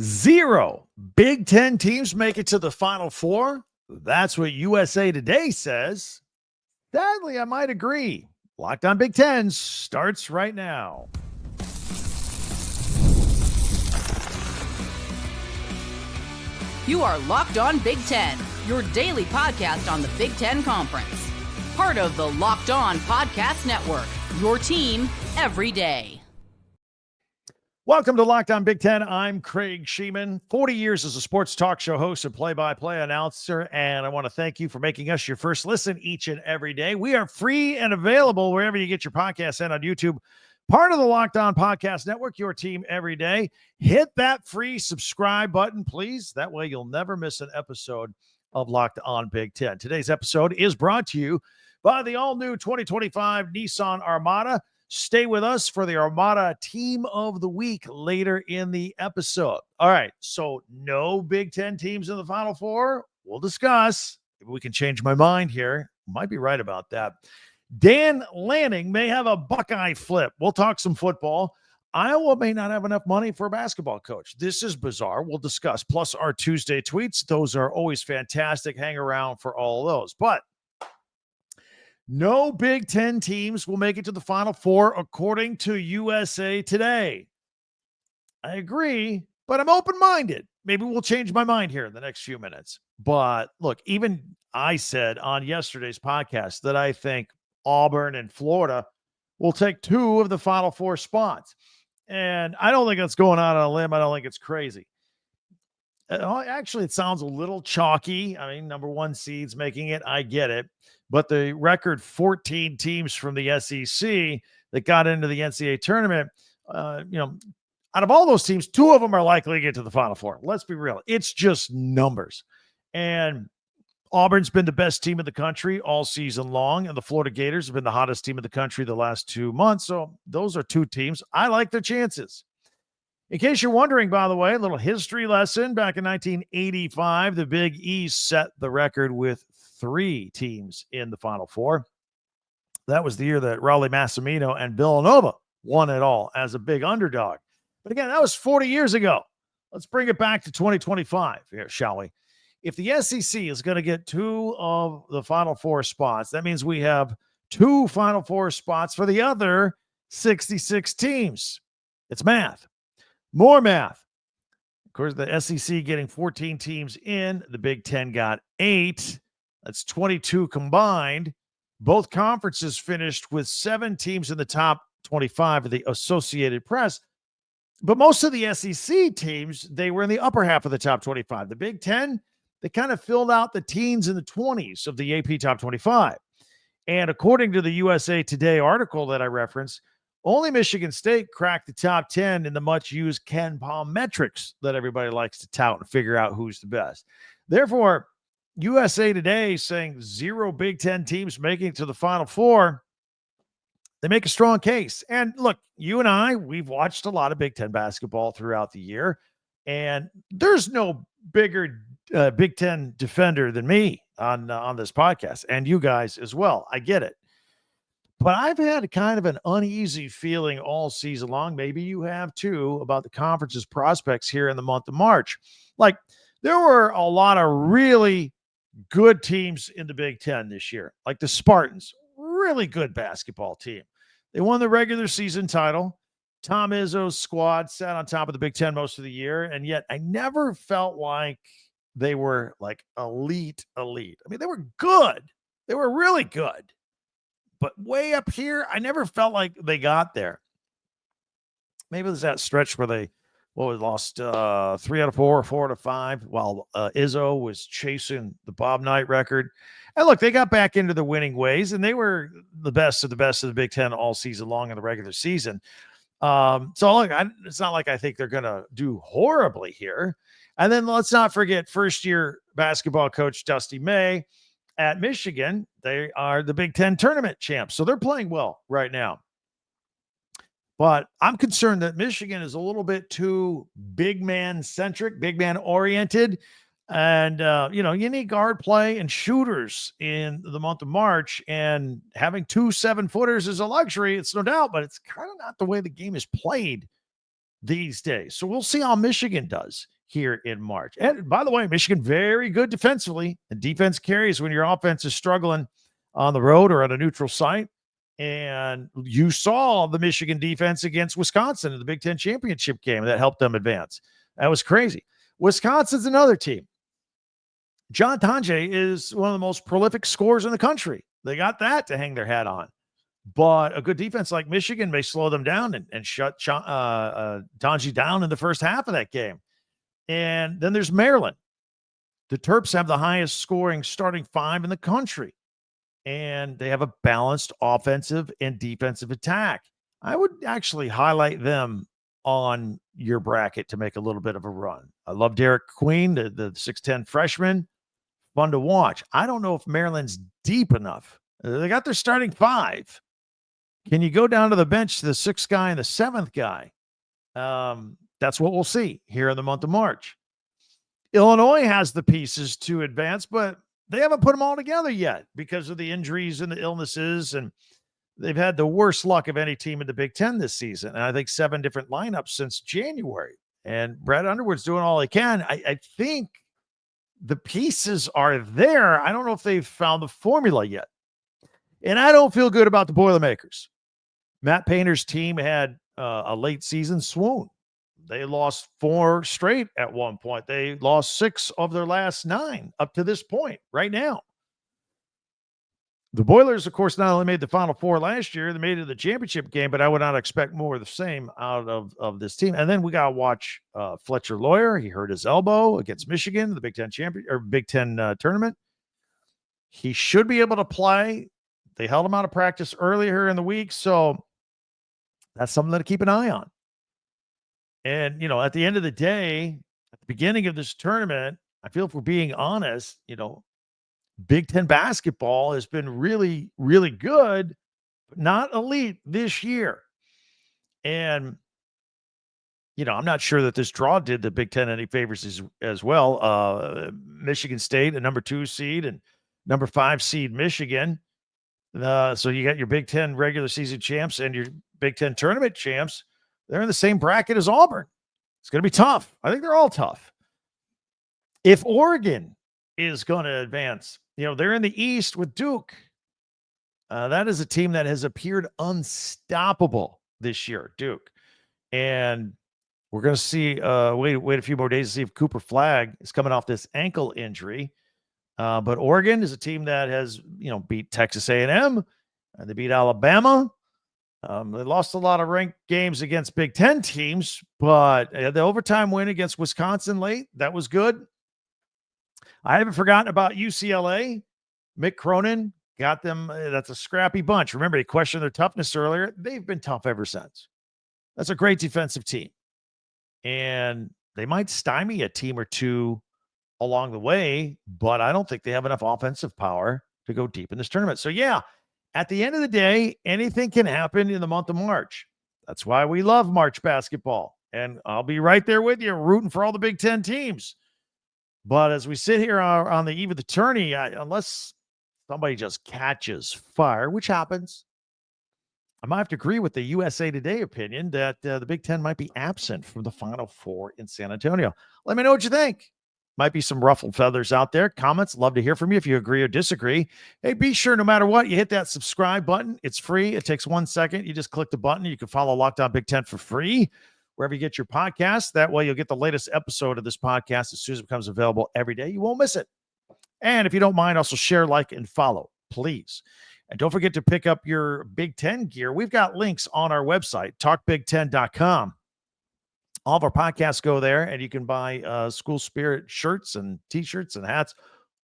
Zero Big Ten teams make it to the Final Four. That's what USA Today says. Sadly, I might agree. Locked on Big Ten starts right now. You are Locked On Big Ten, your daily podcast on the Big Ten Conference. Part of the Locked On Podcast Network, your team every day. Welcome to Locked On Big Ten. I'm Craig Sheeman, 40 years as a sports talk show host and play-by-play announcer, and I want to thank you for making us your first listen each and every day. We are free and available wherever you get your podcasts and on YouTube. Part of the Locked On Podcast Network, your team every day. Hit that free subscribe button, please. That way you'll never miss an episode of Locked On Big Ten. Today's episode is brought to you by the all-new 2025 Nissan Armada. Stay with us for the Armada Team of the Week later in the episode. All right, so no Big Ten teams in the Final Four. We'll discuss. Maybe we can change my mind here. Might be right about that. Dan Lanning may have a Buckeye flip. We'll talk some football. Iowa may not have enough money for a basketball coach. This is bizarre. We'll discuss. Plus our Tuesday tweets. Those are always fantastic. Hang around for all those. But no Big Ten teams will make it to the Final Four, according to USA Today. I agree, but I'm open-minded. Maybe we'll change my mind here in the next few minutes. But look, even I said on yesterday's podcast that I think Auburn and Florida will take two of the Final Four spots. And I don't think that's going out on a limb. I don't think it's crazy. Actually, it sounds a little chalky. I mean, number one seeds making it. I get it. But the record 14 teams from the SEC that got into the NCAA tournament, out of all those teams, two of them are likely to get to the Final Four. Let's be real. It's just numbers. And Auburn's been the best team in the country all season long, and the Florida Gators have been the hottest team in the country the last 2 months. So those are two teams. I like their chances. In case you're wondering, by the way, a little history lesson. Back in 1985, the Big East set the record with 3 teams in the Final Four. That was the year that Raleigh Massimino and Villanova won it all as a big underdog. But again, that was 40 years ago. Let's bring it back to 2025 here, shall we? If the SEC is going to get 2 of the Final Four spots, that means we have 2 Final Four spots for the other 66 teams. It's math. More math. Of course, the SEC getting 14 teams in. The Big Ten got 8. That's 22 combined. Both conferences finished with 7 teams in the top 25 of the Associated Press. But most of the SEC teams, they were in the upper half of the top 25. The Big Ten, they kind of filled out the teens and the 20s of the AP top 25. And according to the USA Today article that I referenced, only Michigan State cracked the top 10 in the much-used Ken Palm metrics that everybody likes to tout and figure out who's the best. Therefore, USA Today saying 0 Big Ten teams making it to the Final Four, they make a strong case. And look, you and I, we've watched a lot of Big Ten basketball throughout the year, and there's no bigger Big Ten defender than me on this podcast, and you guys as well. I get it. But I've had kind of an uneasy feeling all season long. Maybe you have too, about the conference's prospects here in the month of March. Like, there were a lot of really good teams in the Big Ten this year, like the Spartans, really good basketball team. They won the regular season title. Tom Izzo's squad sat on top of the Big Ten most of the year, and yet I never felt like they were like elite. I mean, they were good. They were really good. But way up here, I never felt like they got there. Maybe there's that stretch where they lost 3 out of 4 or 4 out of 5 while Izzo was chasing the Bob Knight record. And look, they got back into the winning ways, and they were the best of the Big Ten all season long in the regular season. So look, it's not like I think they're going to do horribly here. And then let's not forget first-year basketball coach Dusty May at Michigan. They are the Big Ten tournament champs, so they're playing well right now. But I'm concerned that Michigan is a little bit too big man-centric, big man-oriented. And, you need guard play and shooters in the month of March. And having 2 7-footers is a luxury. It's no doubt, but it's kind of not the way the game is played these days. So we'll see how Michigan does here in March. And by the way, Michigan very good defensively, and defense carries when your offense is struggling on the road or at a neutral site. And you saw the Michigan defense against Wisconsin in the Big Ten championship game that helped them advance. That was crazy. Wisconsin's another team. John Tonje is one of the most prolific scorers in the country. They got that to hang their hat on. But a good defense like Michigan may slow them down and shut Tonje down in the first half of that game. And then there's Maryland. The Terps have the highest scoring starting five in the country. And they have a balanced offensive and defensive attack. I would actually highlight them on your bracket to make a little bit of a run. I love Derik Queen, the 6'10 freshman. Fun to watch. I don't know if Maryland's deep enough. They got their starting five. Can you go down to the bench to the sixth guy and the seventh guy? That's what we'll see here in the month of March. Illinois has the pieces to advance, but they haven't put them all together yet because of the injuries and the illnesses, and they've had the worst luck of any team in the Big Ten this season. And I think 7 different lineups since January. And Brad Underwood's doing all he can. I think the pieces are there. I don't know if they've found the formula yet. And I don't feel good about the Boilermakers. Matt Painter's team had a late season swoon. They lost 4 straight at one point. They lost 6 of their last 9 up to this point right now. The Boilers, of course, not only made the Final Four last year, they made it to the championship game, but I would not expect more of the same out of this team. And then we got to watch Fletcher Lawyer. He hurt his elbow against Michigan in the Big Ten tournament. He should be able to play. They held him out of practice earlier in the week, so that's something to keep an eye on. And, you know, at the end of the day, at the beginning of this tournament, I feel if we're being honest, you know, Big Ten basketball has been really, really good, but not elite this year. And, you know, I'm not sure that this draw did the Big Ten any favors as well. Michigan State, a number 2 seed, and number 5 seed Michigan. So you got your Big Ten regular season champs and your Big Ten tournament champs. They're in the same bracket as Auburn. It's going to be tough. I think they're all tough. If Oregon is going to advance, you know, they're in the East with Duke. That is a team that has appeared unstoppable this year, Duke. And we're going to see, wait a few more days to see if Cooper Flagg is coming off this ankle injury. But Oregon is a team that has, you know, beat Texas A&M, and they beat Alabama. They lost a lot of ranked games against Big Ten teams, but the overtime win against Wisconsin late, that was good. I haven't forgotten about UCLA. Mick Cronin got them. That's a scrappy bunch. Remember, he questioned their toughness earlier. They've been tough ever since. That's a great defensive team. And they might stymie a team or two along the way, but I don't think they have enough offensive power to go deep in this tournament. So, yeah, at the end of the day, anything can happen in the month of March. That's why we love March basketball. And I'll be right there with you, rooting for all the Big Ten teams. But as we sit here on the eve of the tourney, unless somebody just catches fire, which happens, I might have to agree with the USA Today opinion that the Big Ten might be absent from the Final Four in San Antonio. Let me know what you think. Might be some ruffled feathers out there. Comments, love to hear from you if you agree or disagree. Hey, be sure no matter what, you hit that subscribe button. It's free. It takes 1 second. You just click the button. You can follow Locked On Big Ten for free wherever you get your podcast. That way you'll get the latest episode of this podcast as soon as it becomes available every day. You won't miss it. And if you don't mind, also share, like, and follow, please. And don't forget to pick up your Big Ten gear. We've got links on our website, talkbig10.com. All of our podcasts go there, and you can buy School Spirit shirts and T-shirts and hats,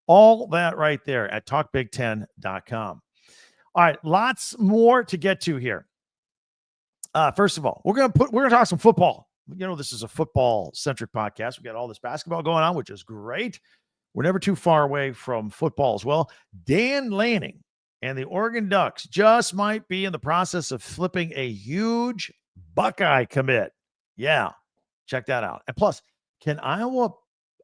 all that right there at talkbig10.com. All right, lots more to get to here. First of all, we're gonna talk some football. You know, this is a football-centric podcast. We got all this basketball going on, which is great. We're never too far away from football as well. Dan Lanning and the Oregon Ducks just might be in the process of flipping a huge Buckeye commit. Yeah. Check that out. And plus, can Iowa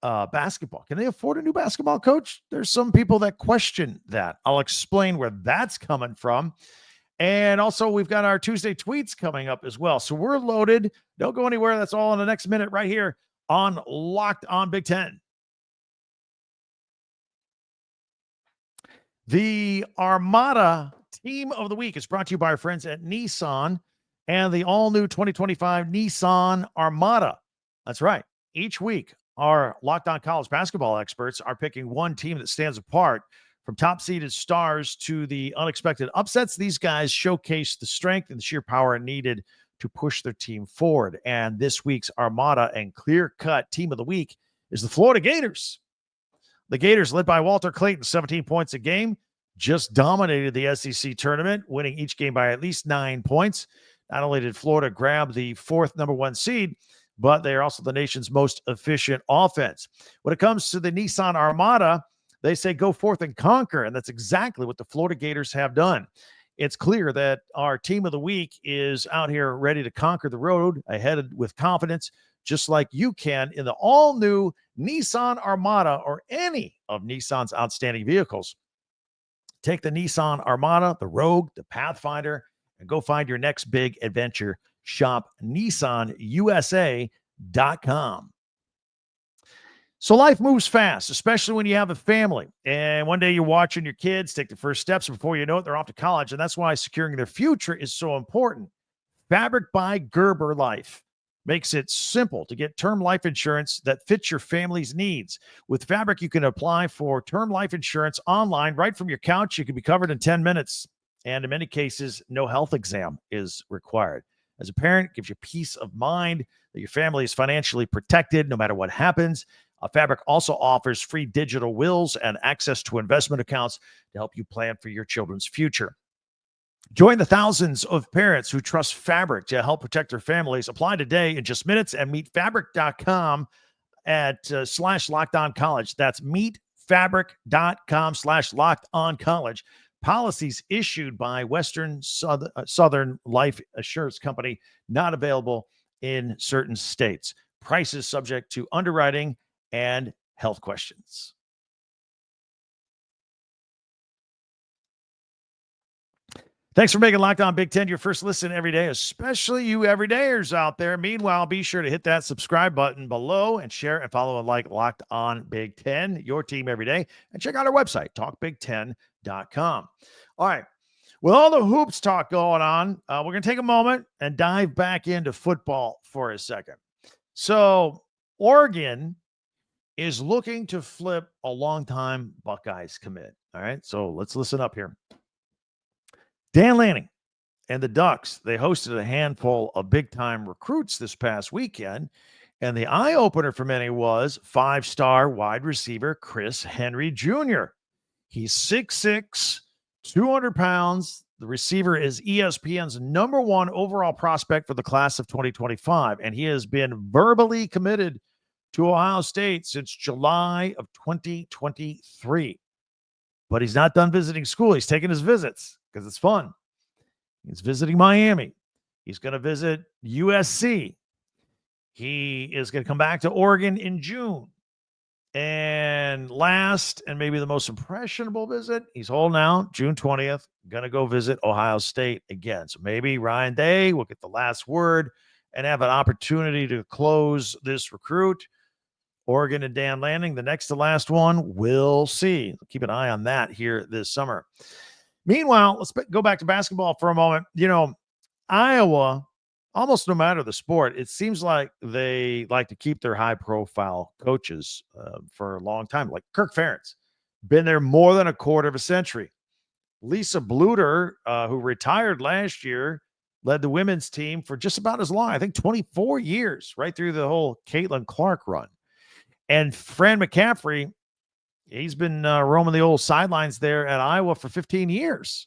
basketball, can they afford a new basketball coach? There's some people that question that. I'll explain where that's coming from. And also, we've got our Tuesday tweets coming up as well. So we're loaded. Don't go anywhere. That's all in the next minute right here on Locked On Big Ten. The Armada Team of the Week is brought to you by our friends at Nissan and the all-new 2025 Nissan Armada. That's right. Each week, our Locked On College basketball experts are picking one team that stands apart. From top-seeded stars to the unexpected upsets, these guys showcase the strength and the sheer power needed to push their team forward. And this week's Armada and clear-cut Team of the Week is the Florida Gators. The Gators, led by Walter Clayton, 17 points a game, just dominated the SEC tournament, winning each game by at least 9 points. Not only did Florida grab the fourth number one seed, but they are also the nation's most efficient offense. When it comes to the Nissan Armada, they say go forth and conquer, and that's exactly what the Florida Gators have done. It's clear that our Team of the Week is out here ready to conquer the road, ahead with confidence, just like you can in the all-new Nissan Armada or any of Nissan's outstanding vehicles. Take the Nissan Armada, the Rogue, the Pathfinder, and go find your next big adventure. Shop NissanUSA.com. So life moves fast, especially when you have a family. And one day you're watching your kids take the first steps. Before you know it, they're off to college. And that's why securing their future is so important. Fabric by Gerber Life makes it simple to get term life insurance that fits your family's needs. With Fabric, you can apply for term life insurance online right from your couch. You can be covered in 10 minutes. And in many cases, no health exam is required. As a parent, it gives you peace of mind that your family is financially protected no matter what happens. Fabric also offers free digital wills and access to investment accounts to help you plan for your children's future. Join the thousands of parents who trust Fabric to help protect their families. Apply today in just minutes and meet fabric.com at /LockedOnCollege. That's meetfabric.com/LockedOnCollege. Policies issued by Western Southern Life Assurance Company, not available in certain states. Prices subject to underwriting and health questions. Thanks for making Locked On Big Ten your first listen every day, especially you everydayers out there. Meanwhile, be sure to hit that subscribe button below and share and follow and like Locked On Big Ten, your team every day. And check out our website, talkbig10.com. All right. With all the hoops talk going on, we're going to take a moment and dive back into football for a second. So Oregon is looking to flip a longtime Buckeyes commit. All right, so let's listen up here. Dan Lanning and the Ducks, they hosted a handful of big-time recruits this past weekend, and the eye-opener for many was five-star wide receiver Chris Henry Jr. He's 6'6", 200 pounds. The receiver is ESPN's number one overall prospect for the class of 2025, and he has been verbally committed to Ohio State since July of 2023. But he's not done visiting school. He's taking his visits because it's fun. He's visiting Miami. He's going to visit USC. He is going to come back to Oregon in June. And last, and maybe the most impressionable visit, he's holding out June 20th, going to go visit Ohio State again. So maybe Ryan Day will get the last word and have an opportunity to close this recruit. Oregon and Dan Lanning, the next to last one, we'll see. Keep an eye on that here this summer. Meanwhile, let's go back to basketball for a moment. You know, Iowa, almost no matter the sport, it seems like they like to keep their high-profile coaches for a long time, like Kirk Ferentz. Been there more than a quarter of a century. Lisa Bluter, who retired last year, led the women's team for just about as long, I think 24 years, right through the whole Caitlin Clark run. And Fran McCaffrey, he's been roaming the old sidelines there at Iowa for 15 years.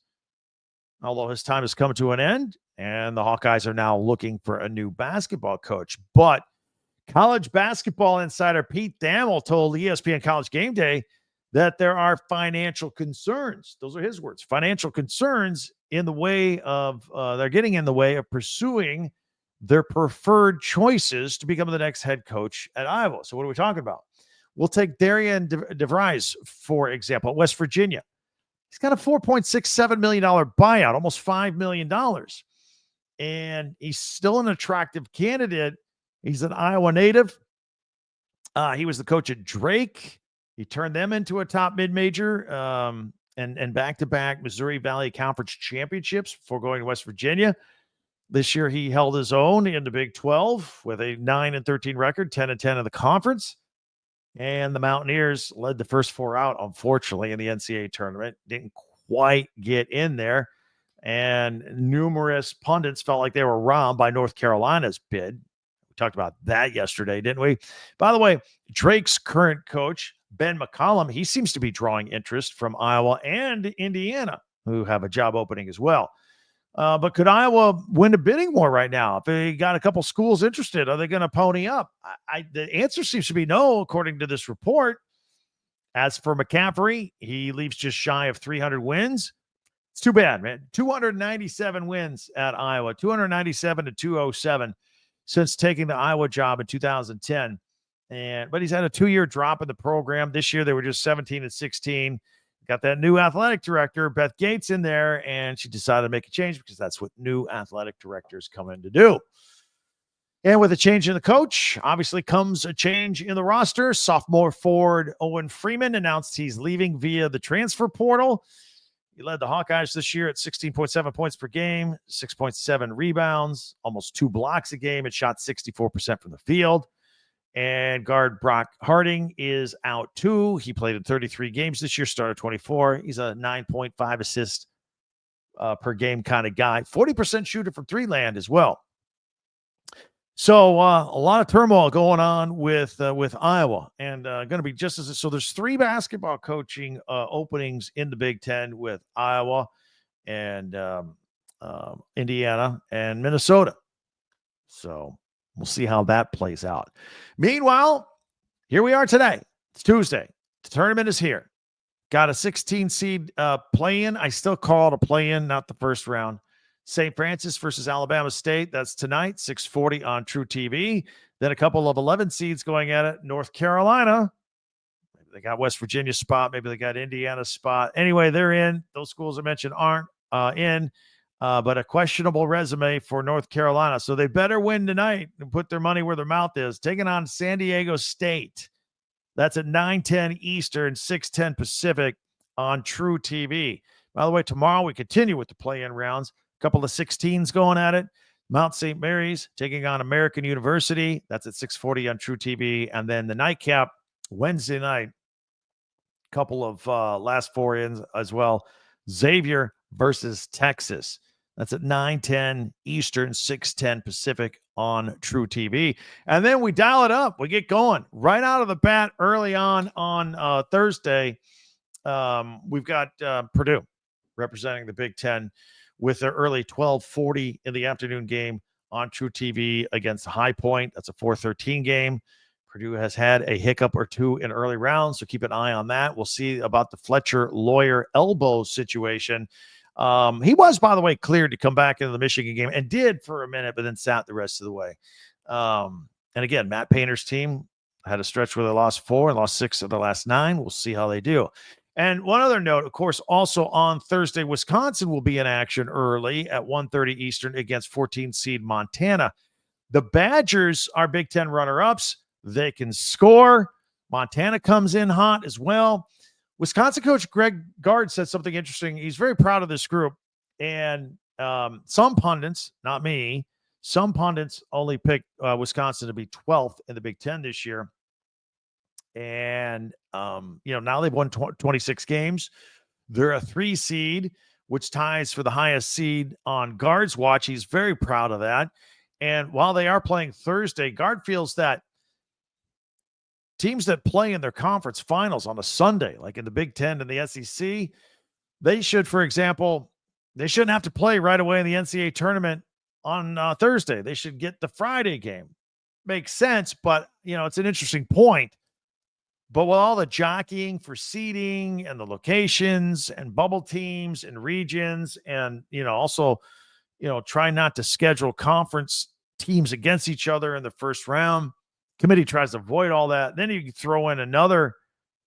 Although his time has come to an end, and the Hawkeyes are now looking for a new basketball coach. But college basketball insider Pete Thamel told ESPN College Game Day that there are financial concerns. Those are his words. Financial concerns in the way of, they're getting in the way of pursuing their preferred choices to become the next head coach at Iowa. So what are we talking about? We'll take Darian DeVries, for example, at West Virginia. He's got a $4.67 million buyout, almost $5 million. And he's still an attractive candidate. He's an Iowa native. He was the coach at Drake. He turned them into a top mid-major and back-to-back Missouri Valley Conference championships before going to West Virginia. This year, he held his own in the Big 12 with a 9-13 record, 10-10 in the conference. And the Mountaineers led the first four out, unfortunately, in the NCAA tournament. Didn't quite get in there. And numerous pundits felt like they were robbed by North Carolina's bid. We talked about that yesterday, didn't we? By the way, Drake's current coach, Ben McCollum, he seems to be drawing interest from Iowa and Indiana, who have a job opening as well. But could Iowa win a bidding war right now? If they got a couple schools interested, are they going to pony up? The answer seems to be no, according to this report. As for McCaffrey, he leaves just shy of 300 wins. It's too bad, man. 297 wins at Iowa, 297 to 207 since taking the Iowa job in 2010. But he's had a 2-year drop in the program. This year, they were just 17-16. Got that new athletic director, Beth Gates, in there, and she decided to make a change because that's what new athletic directors come in to do. And with a change in the coach, obviously comes a change in the roster. Sophomore forward Owen Freeman announced he's leaving via the transfer portal. He led the Hawkeyes this year at 16.7 points per game, 6.7 rebounds, almost 2 blocks a game, and shot 64% from the field. And guard Brock Harding is out too. He played in 33 games this year, started 24. He's a 9.5 assist per game kind of guy. 40% shooter from three land as well. So a lot of turmoil going on with Iowa, and going to be just as so. There's 3 basketball coaching openings in the Big Ten with Iowa and Indiana and Minnesota. So we'll see how that plays out. Meanwhile, here we are today. It's Tuesday. The tournament is here. Got a 16 seed play-in. I still call it a play-in, not the first round. St. Francis versus Alabama State. That's tonight, 6:40 on True TV. Then a couple of 11 seeds going at it. North Carolina. Maybe they got West Virginia spot. Maybe they got Indiana spot. Anyway, they're in. Those schools I mentioned aren't in. But a questionable resume for North Carolina. So they better win tonight and put their money where their mouth is. Taking on San Diego State. That's at 9:10 Eastern, 6:10 Pacific on True TV. By the way, tomorrow we continue with the play-in rounds. A couple of 16s going at it. Mount St. Mary's taking on American University. That's at 6:40 on True TV. And then the nightcap Wednesday night. Couple of last 4 ins as well. Xavier versus Texas. That's at 9:10 Eastern, 6:10 Pacific on True TV. And then we dial it up. We get going right out of the bat early on Thursday. We've got Purdue representing the Big Ten with their early 12:40 in the afternoon game on True TV against High Point. That's a 4:13 game. Purdue has had a hiccup or two in early rounds, so keep an eye on that. We'll see about the Fletcher Lawyer elbow situation. He was, by the way, cleared to come back into the Michigan game and did for a minute, but then sat the rest of the way. And again, Matt Painter's team had a stretch where they lost 4 and lost 6 of the last 9. We'll see how they do. And one other note, of course, also on Thursday, Wisconsin will be in action early at 1:30 Eastern against 14 seed Montana. The Badgers are Big Ten runner-ups. They can score. Montana comes in hot as well. Wisconsin coach Greg Gard said something interesting. He's very proud of this group. And some pundits, not me, some pundits only picked Wisconsin to be 12th in the Big Ten this year. And, now they've won 26 games. They're a 3 seed, which ties for the highest seed on Gard's watch. He's very proud of that. And while they are playing Thursday, Gard feels that teams that play in their conference finals on a Sunday, like in the Big Ten and the SEC, they should, for example, they shouldn't have to play right away in the NCAA tournament on Thursday. They should get the Friday game. Makes sense, but, it's an interesting point. But with all the jockeying for seeding and the locations and bubble teams and regions and, also, try not to schedule conference teams against each other in the first round, committee tries to avoid all that. Then you throw in another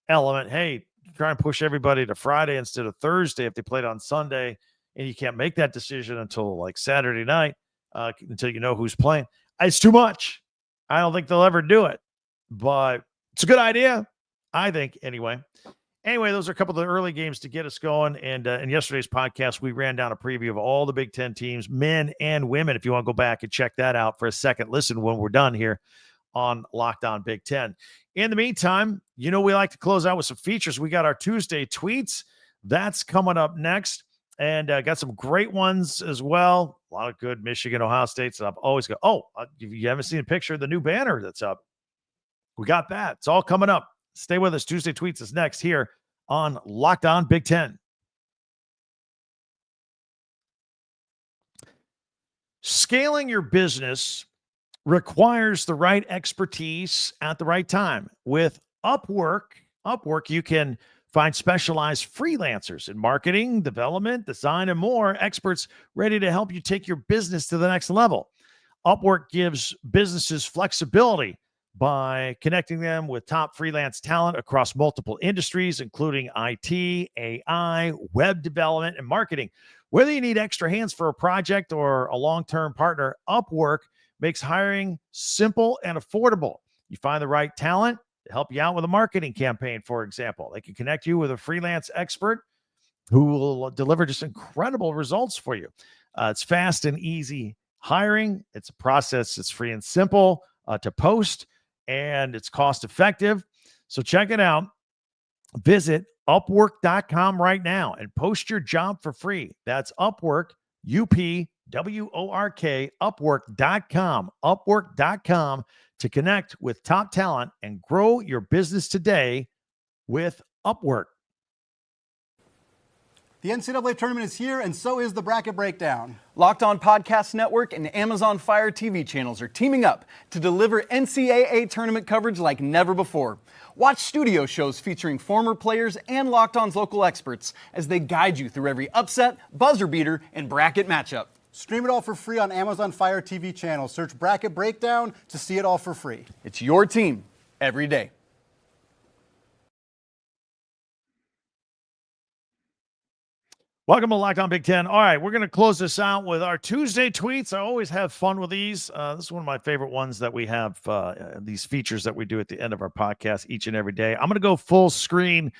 element. Hey, try and push everybody to Friday instead of Thursday if they played on Sunday, and you can't make that decision until like Saturday night, until you know who's playing. It's too much. I don't think they'll ever do it, but it's a good idea, I think, anyway. Anyway, those are a couple of the early games to get us going. And in yesterday's podcast, we ran down a preview of all the Big Ten teams, men and women. If you want to go back and check that out for a second listen when we're done here on Locked On Big Ten. In the meantime, we like to close out with some features. We got our Tuesday tweets. That's coming up next. And got some great ones as well. A lot of good Michigan, Ohio State stuff. Always go, if you haven't seen a picture of the new banner that's up, we got that. It's all coming up. Stay with us. Tuesday Tweets is next here on Locked On Big Ten. Scaling your business requires the right expertise at the right time. With Upwork, you can find specialized freelancers in marketing, development, design, and more, experts ready to help you take your business to the next level. Upwork gives businesses flexibility by connecting them with top freelance talent across multiple industries, including IT, AI, web development, and marketing. Whether you need extra hands for a project or a long-term partner, Upwork makes hiring simple and affordable. You find the right talent to help you out with a marketing campaign, for example. They can connect you with a freelance expert who will deliver just incredible results for you. It's fast and easy hiring. It's a process. It's free and simple to post, and it's cost effective. So check it out. Visit Upwork.com right now and post your job for free. That's Upwork, UPWORK, Upwork.com, Upwork.com to connect with top talent and grow your business today with Upwork. The NCAA Tournament is here, and so is the Bracket Breakdown. Locked On Podcast Network and Amazon Fire TV channels are teaming up to deliver NCAA Tournament coverage like never before. Watch studio shows featuring former players and Locked On's local experts as they guide you through every upset, buzzer beater, and bracket matchup. Stream it all for free on Amazon Fire TV channel. Search Bracket Breakdown to see it all for free. It's your team every day. Welcome to Locked On Big Ten. All right, we're going to close this out with our Tuesday tweets. I always have fun with these. This is one of my favorite ones that we have, these features that we do at the end of our podcast each and every day. I'm going to go full screen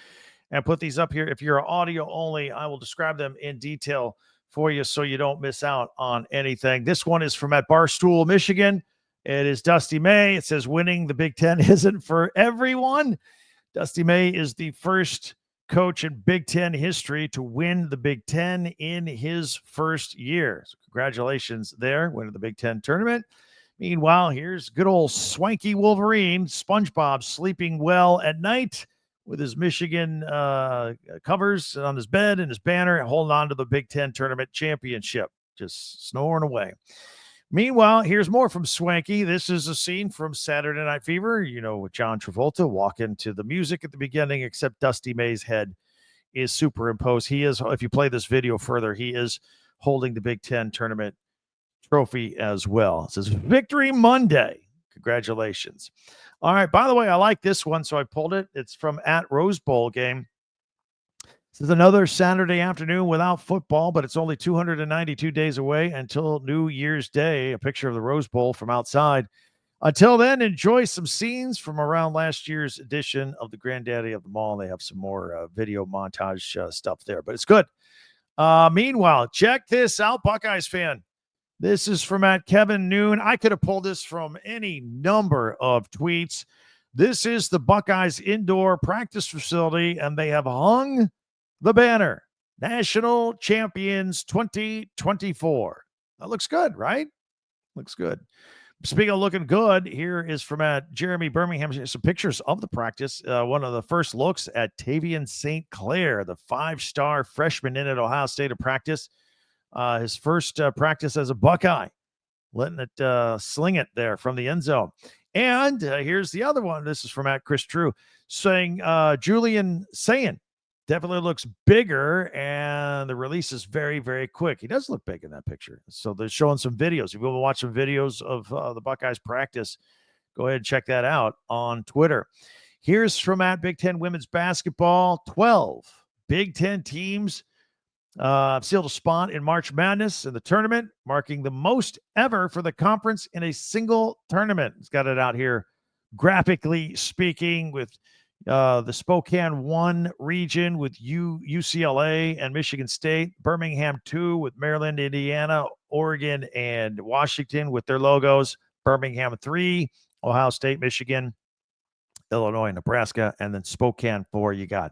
and put these up here. If you're audio only, I will describe them in detail for you so you don't miss out on anything. This one is from at Barstool, Michigan. It is Dusty May. It says, winning the Big Ten isn't for everyone. Dusty May is the first coach in Big Ten history to win the Big Ten in his first year. So congratulations there, winning the Big Ten tournament. Meanwhile, here's good old swanky Wolverine, SpongeBob, sleeping well at night with his Michigan covers on his bed and his banner, holding on to the Big Ten tournament championship, just snoring away. Meanwhile, here's more from Swanky. This is a scene from Saturday Night Fever, with John Travolta walking to the music at the beginning, except Dusty May's head is superimposed. He is, if you play this video further, he is holding the Big Ten tournament trophy as well. It says Victory Monday. Congratulations. All right. By the way, I like this one, so I pulled it. It's from at Rose Bowl game. This is another Saturday afternoon without football, but it's only 292 days away until New Year's Day. A picture of the Rose Bowl from outside. Until then, enjoy some scenes from around last year's edition of the Granddaddy of them all. They have some more video montage stuff there, but it's good. Meanwhile, check this out, Buckeyes fan. This is from at Kevin Noon. I could have pulled this from any number of tweets. This is the Buckeyes indoor practice facility, and they have hung the banner, National Champions 2024. That looks good, right? Looks good. Speaking of looking good, here is from Jeremy Birmingham. Some pictures of the practice. One of the first looks at Tavian St. Clair, the 5-star freshman in at Ohio State to practice. His first practice as a Buckeye, letting it sling it there from the end zone. And here's the other one. This is from Chris True saying Julian Sayin definitely looks bigger, and the release is very, very quick. He does look big in that picture. So they're showing some videos. If you want to watch some videos of the Buckeyes practice, go ahead and check that out on Twitter. Here's from at Big Ten women's basketball. 12 Big Ten teams sealed a spot in March Madness in the tournament, marking the most ever for the conference in a single tournament. It's got it out here graphically speaking with the Spokane 1 region with UCLA and Michigan State, Birmingham 2 with Maryland, Indiana, Oregon, and Washington with their logos, Birmingham 3, Ohio State, Michigan, Illinois, Nebraska, and then Spokane 4, you got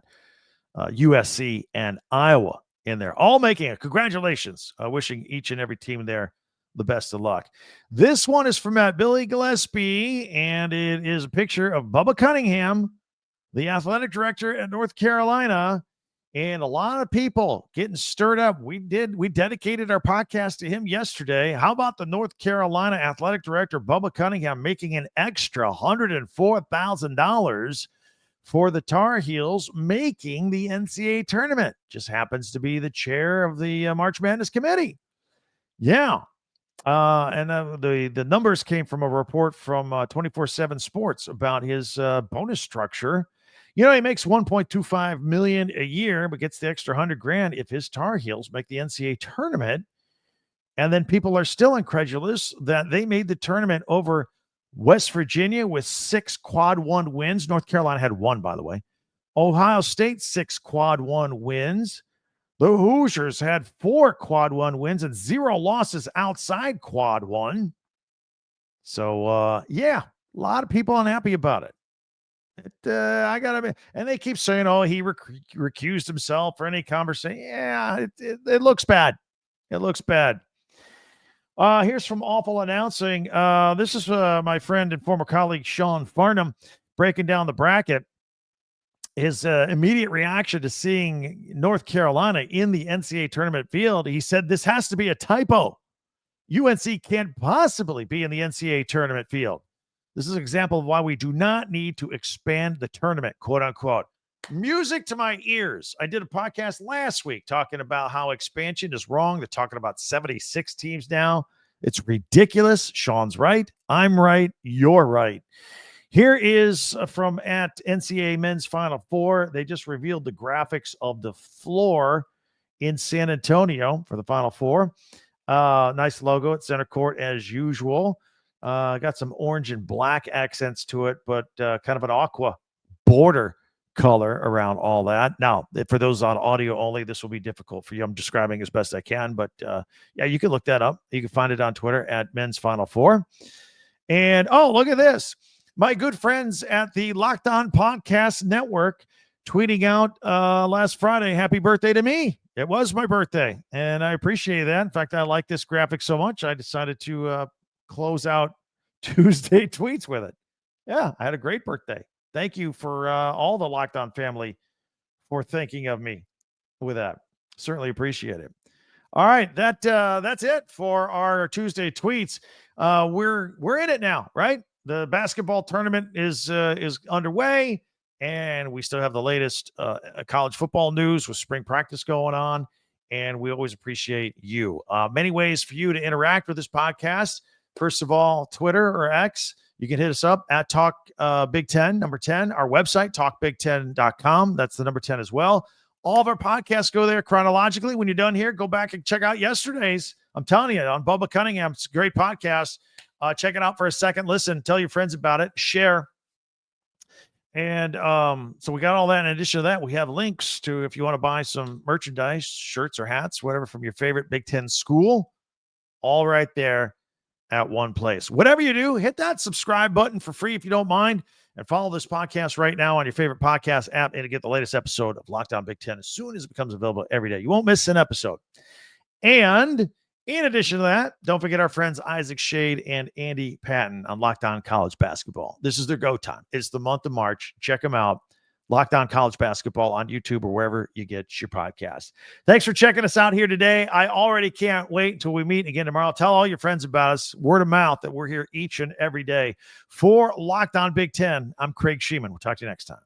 USC and Iowa in there, all making it. Congratulations. Wishing each and every team there the best of luck. This one is from at Billy Gillespie, and it is a picture of Bubba Cunningham, the athletic director at North Carolina, and a lot of people getting stirred up. We dedicated our podcast to him yesterday. How about the North Carolina athletic director, Bubba Cunningham, making an extra $104,000 for the Tar Heels making the NCAA tournament? Just happens to be the chair of the March Madness committee. Yeah. And the numbers came from a report from 24/7 Sports about his bonus structure. You know, he makes $1.25 million a year, but gets the extra $100,000 if his Tar Heels make the NCAA tournament. And then people are still incredulous that they made the tournament over West Virginia with 6 quad 1 wins. North Carolina had 1, by the way. Ohio State, 6 quad 1 wins. The Hoosiers had 4 quad 1 wins and 0 losses outside quad 1. So, yeah, a lot of people unhappy about it. And they keep saying, oh, he recused himself for any conversation. Yeah, it looks bad. It looks bad. Here's from Awful Announcing. This is my friend and former colleague Sean Farnham breaking down the bracket. His immediate reaction to seeing North Carolina in the NCAA tournament field, he said, this has to be a typo. UNC can't possibly be in the NCAA tournament field. This is an example of why we do not need to expand the tournament, quote unquote. Music to my ears. I did a podcast last week talking about how expansion is wrong. They're talking about 76 teams now. It's ridiculous. Sean's right. I'm right. You're right. Here is from at NCAA Men's Final Four. They just revealed the graphics of the floor in San Antonio for the Final Four. Nice logo at center court as usual. Got some orange and black accents to it, but kind of an aqua border color around all that. Now, for those on audio only, this will be difficult for you. I'm describing as best I can, but yeah, you can look that up. You can find it on Twitter at Men's Final Four. And oh, look at this. My good friends at the Locked On Podcast Network tweeting out last Friday, happy birthday to me. It was my birthday, and I appreciate that. In fact, I like this graphic so much, I decided to close out Tuesday tweets with it. Yeah, I had a great birthday. Thank you for all the Locked On family for thinking of me with that. Certainly appreciate it. All right, that's it for our Tuesday tweets. We're in it now, right? The basketball tournament is underway, and we still have the latest college football news with spring practice going on, and we always appreciate you. Many ways for you to interact with this podcast. First of all, Twitter or X. You can hit us up at Talk Big Ten, number 10. Our website, talkbig10.com. That's the number 10 as well. All of our podcasts go there chronologically. When you're done here, go back and check out yesterday's. I'm telling you, on Bubba Cunningham, it's a great podcast. Check it out for a second. Listen, tell your friends about it. Share. And so we got all that. In addition to that, we have links to if you want to buy some merchandise, shirts or hats, whatever, from your favorite Big Ten school, all right there at one place. Whatever you do, hit that subscribe button for free if you don't mind, and follow this podcast right now on your favorite podcast app and to get the latest episode of Locked On Big Ten as soon as it becomes available every day. You won't miss an episode. And in addition to that, don't forget our friends Isaac Shade and Andy Patton on Locked On College Basketball. This is their go time. It's the month of March. Check them out. Locked On College Basketball on YouTube or wherever you get your podcast. Thanks for checking us out here today. I already can't wait until we meet again tomorrow. Tell all your friends about us, word of mouth, that we're here each and every day. For Locked On Big Ten, I'm Craig Sheeman. We'll talk to you next time.